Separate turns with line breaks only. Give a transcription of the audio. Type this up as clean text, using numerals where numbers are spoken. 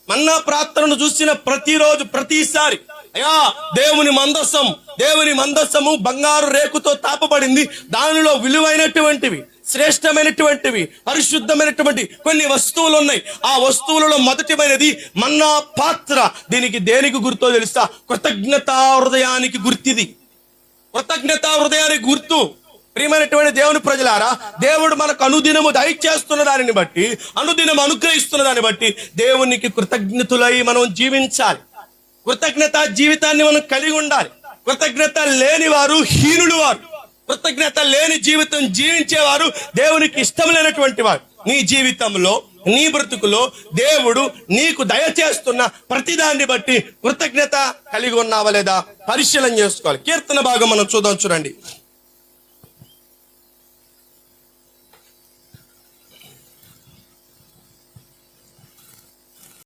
మన్నా ప్రార్థనను చూసిన ప్రతిరోజు ప్రతిసారి అయ్యా దేవుని మందస్సము బంగారు రేకుతో తాపబడింది, దానిలో విలువైనటువంటివి, శ్రేష్టమైనటువంటివి, పరిశుద్ధమైనటువంటి కొన్ని వస్తువులు ఉన్నాయి. ఆ వస్తువులలో మొదటిమైనది మన్నా పాత్ర. దీనికి దేనికి గుర్తో తెలుసా? కృతజ్ఞతా హృదయానికి గుర్తిది. కృతజ్ఞతా హృదయానికి గుర్తు. ప్రియమైనటువంటి దేవుని ప్రజలారా, దేవుడు మనకు అనుదినము దయచేస్తున్న దానిని బట్టి, అనుదినం అనుగ్రహిస్తున్న దాన్ని బట్టి దేవునికి కృతజ్ఞతులై మనం జీవించాలి. కృతజ్ఞత జీవితాన్ని మనం కలిగి ఉండాలి. కృతజ్ఞత లేని వారు హీనులు వారు. కృతజ్ఞత లేని జీవితం జీవించేవారు దేవునికి ఇష్టం లేనటువంటి వారు. నీ జీవితంలో, నీ బ్రతుకులో దేవుడు నీకు దయచేస్తున్న ప్రతిదాన్ని బట్టి కృతజ్ఞత కలిగి ఉన్నావా లేదా పరిశీలన చేసుకోవాలి. కీర్తన భాగం మనం చూద్దాం, చూడండి.